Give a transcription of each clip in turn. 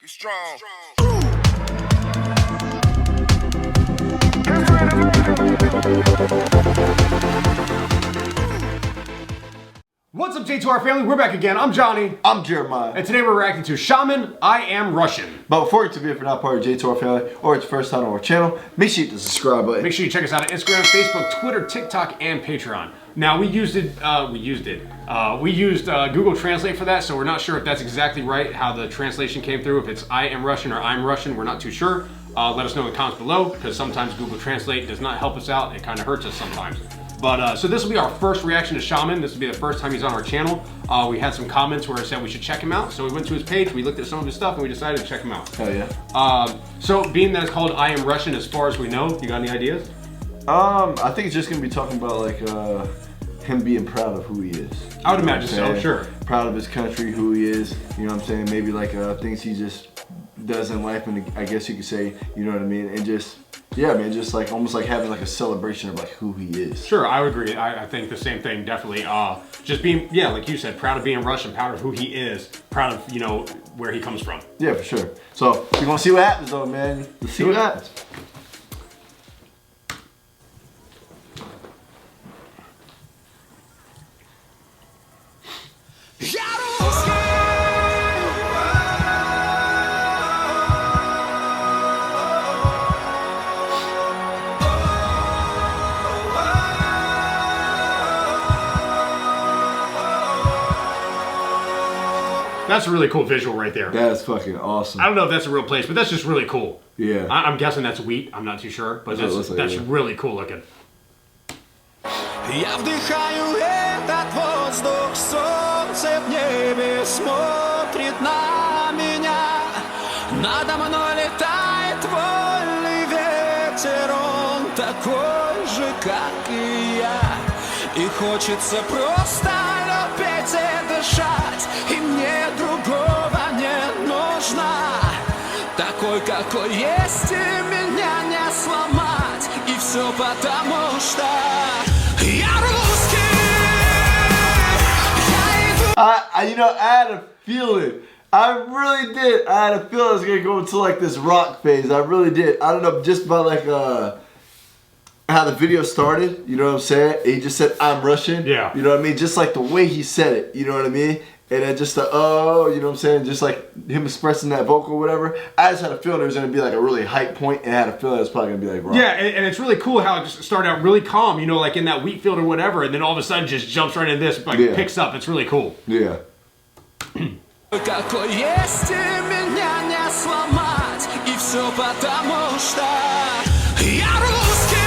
Be strong. What's up, J2R family? We're back again. I'm Johnny. I'm Jeremiah. And today we're reacting to Shaman, I Am Russian. But before you get to be, if you're not part of J2R family or it's your first time on our channel, make sure you hit the subscribe button. Make sure you check us out on Instagram, Facebook, Twitter, TikTok, and Patreon. Now we used Google Translate for that, so we're not sure if that's exactly right, how the translation came through, if it's I am Russian or I'm Russian, we're not too sure. Let us know in the comments below, because sometimes Google Translate does not help us out. It kind of hurts us sometimes. But so this will be our first reaction to Shaman. This will be the first time he's on our channel. We had some comments where it said we should check him out. So we went to his page, we looked at some of his stuff, and we decided to check him out. Hell yeah. So being that it's called I Am Russian, as far as we know, you got any ideas? I think it's just going to be talking about like him being proud of who he is. I would imagine so, sure. Proud of his country, who he is, you know what I'm saying? Maybe like things he just does in life, and I guess you could say, you know what I mean? And just, yeah, man, just like almost like having like a celebration of like who he is. Sure, I would agree. I think the same thing, definitely. Just being, yeah, like you said, proud of being Russian, proud of who he is, proud of, you know, where he comes from. Yeah, for sure. So we're gonna see what happens though, man. Let's see what happens. That's a really cool visual right there. That's fucking awesome. I don't know if that's a real place, but that's just really cool. Yeah. I'm guessing that's wheat. I'm not too sure, but that's really cool looking. Я вдыхаю этот воздух, солнце в небе смотрит на меня. Надо мной летает вольный ветер, он такой же, как и я. И хочется просто любить и дышать, и мне другого не нужно. Такой, какой есть, и меня не сломать. И все потому, что я русский. You know, I had a feeling. I really did. I had a feeling I was gonna go into like this rock phase. I really did. I don't know, just by like how the video started, you know what I'm saying? He just said, I'm Russian. Yeah. You know what I mean? Just like the way he said it, you know what I mean? And then just the, oh, you know what I'm saying? Just like him expressing that vocal or whatever. I just had a feeling there was going to be like a really hype point, and I had a feeling it was probably going to be like rock. Yeah, and it's really cool how it just started out really calm, you know, like in that wheat field or whatever, and then all of a sudden just jumps right into this, like picks up. It's really cool. Yeah. Какой есть, и меня не сломать. И все потому, что я русский.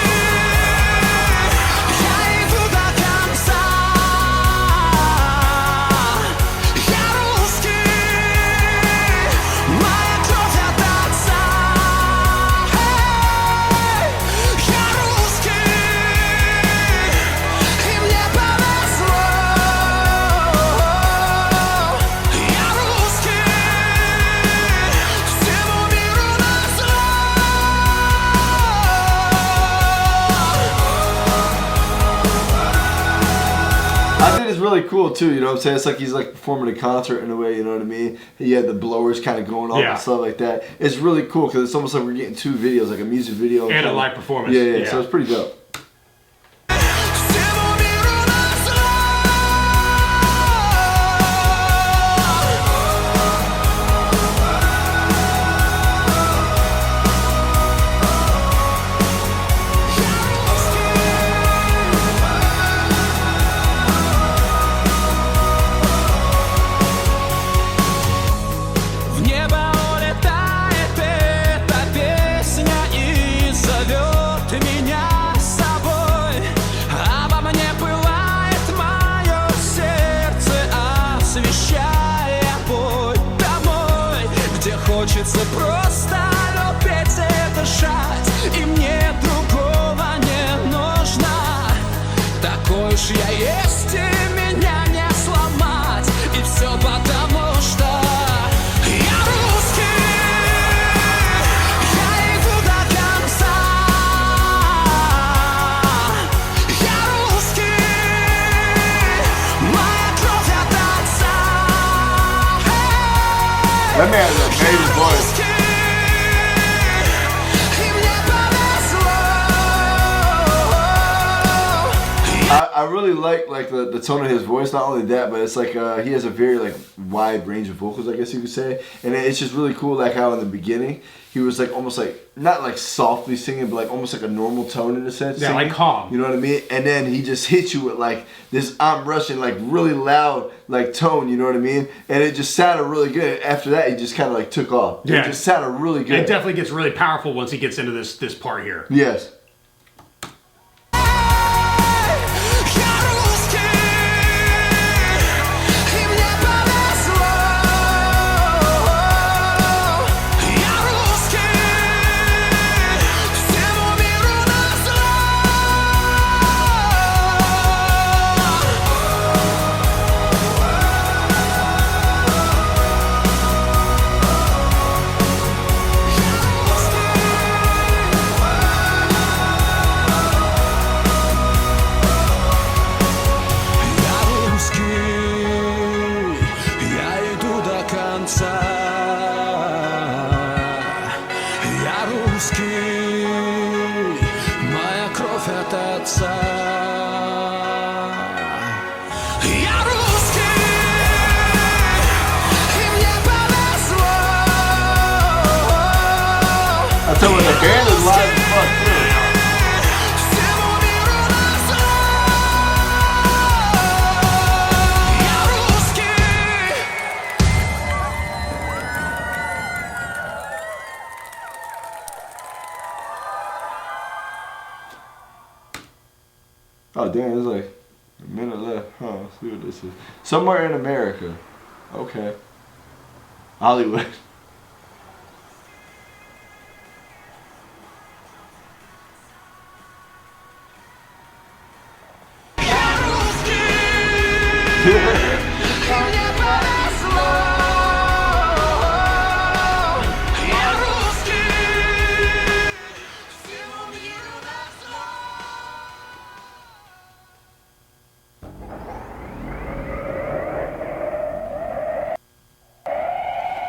I think it's really cool too, you know what I'm saying? It's like he's like performing a concert in a way, you know what I mean? He had the blowers kind of going off and stuff like that. It's really cool because it's almost like we're getting two videos, like a music video and a live performance. Yeah, so it's pretty dope. Хочется просто любить и дышать, и мне другого не нужно. Такой уж я есть, и меня не сломать. И все потому, что я русский. Я иду до конца. Я русский. Моя кровь от отца. That man has an amazing voice. I really like the tone of his voice. Not only that, but it's like he has a very like wide range of vocals, I guess you could say. And it's just really cool, like how in the beginning he was like almost like not like softly singing, but like almost like a normal tone in a sense. Yeah, singing, like calm. You know what I mean? And then he just hits you with like this "I'm Russian" like really loud like tone. You know what I mean? And it just sounded really good. After that, he just kind of like took off. Yeah, it just sounded really good. It definitely gets really powerful once he gets into this part here. Yes. I tell you what, the band is live as fuck too. Oh damn, there's like a minute left. Huh, let's see what this is. Somewhere in America. Okay. Hollywood.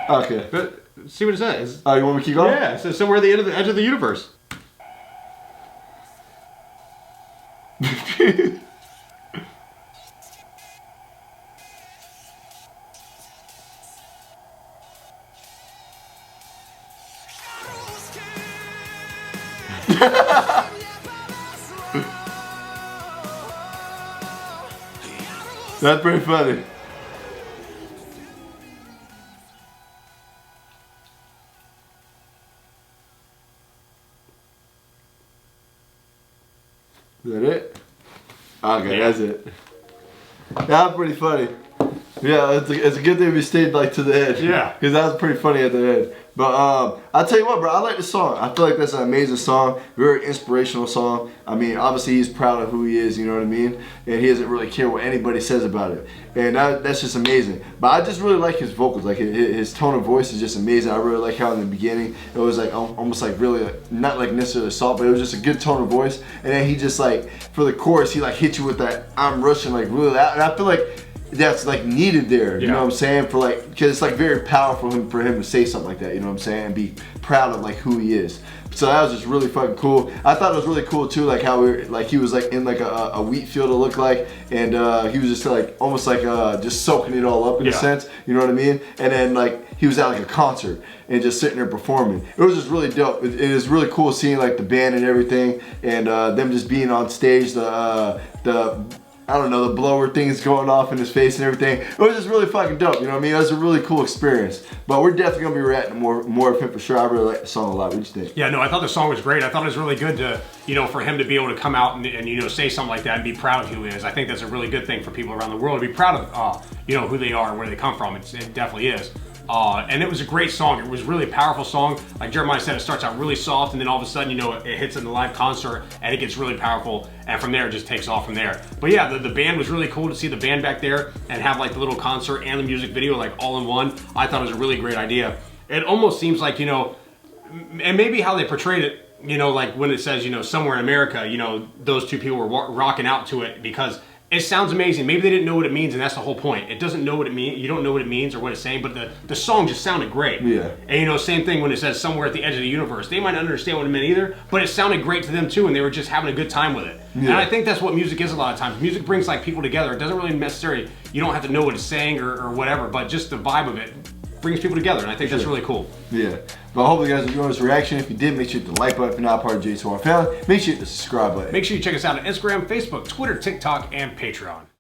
Okay. But see what it says. Oh, you want me to keep going? Yeah, it says somewhere at the end of the edge of the universe. That's pretty funny. Is that it? Okay, Yeah. that's it. That's pretty funny. Yeah, it's a good thing we stayed like to the end. Yeah. Because that was pretty funny at the end. But I'll tell you what, bro, I like this song. I feel like that's an amazing song, very inspirational song. I mean, obviously he's proud of who he is, you know what I mean? And he doesn't really care what anybody says about it. And that's just amazing. But I just really like his vocals. Like his tone of voice is just amazing. I really like how in the beginning it was like almost like really, not like necessarily soft, but it was just a good tone of voice. And then he just like, for the chorus, he like hit you with that "I'm Russian" like really loud. And I feel like that's like needed there, you know what I'm saying? For like, because it's like very powerful for him to say something like that, you know what I'm saying? And be proud of like who he is. So that was just really fucking cool. I thought it was really cool too, like how he was like in like a wheat field, it looked like, and he was just like almost like just soaking it all up in a sense, you know what I mean? And then like he was at like a concert and just sitting there performing. It was just really dope. It is really cool seeing like the band and everything, and them just being on stage. I don't know, the blower things going off in his face and everything. It was just really fucking dope, you know what I mean? It was a really cool experience. But we're definitely gonna be reacting more of him for sure. I really like the song a lot. What do you think? Yeah, no, I thought the song was great. I thought it was really good to, you know, for him to be able to come out and you know, say something like that and be proud of who he is. I think that's a really good thing for people around the world to be proud of, you know, who they are and where they come from. It definitely is. And it was a great song. It was really a powerful song. Like Jeremiah said, it starts out really soft, and then all of a sudden, you know, it hits in the live concert, and it gets really powerful, and from there, it just takes off from there. But yeah, the band was really cool to see the band back there and have like the little concert and the music video like all in one. I thought it was a really great idea. It almost seems like, you know, and maybe how they portrayed it, you know, like when it says, you know, somewhere in America, you know, those two people were rocking out to it, because It sounds amazing. Maybe they didn't know what it means, and that's the whole point. It doesn't know what it means. You don't know what it means or what it's saying, but the song just sounded great. Yeah. And you know, same thing when it says somewhere at the edge of the universe. They might not understand what it meant either, but it sounded great to them too, and they were just having a good time with it. Yeah. And I think that's what music is a lot of times. Music brings like people together. It doesn't really necessarily, you don't have to know what it's saying or whatever, but just the vibe of it brings people together, and I think that's really cool. Yeah. But I hope you guys enjoyed this reaction. If you did, make sure to hit the like button. If you're not part of J2R family, make sure to hit the subscribe button. Make sure you check us out on Instagram, Facebook, Twitter, TikTok, and Patreon.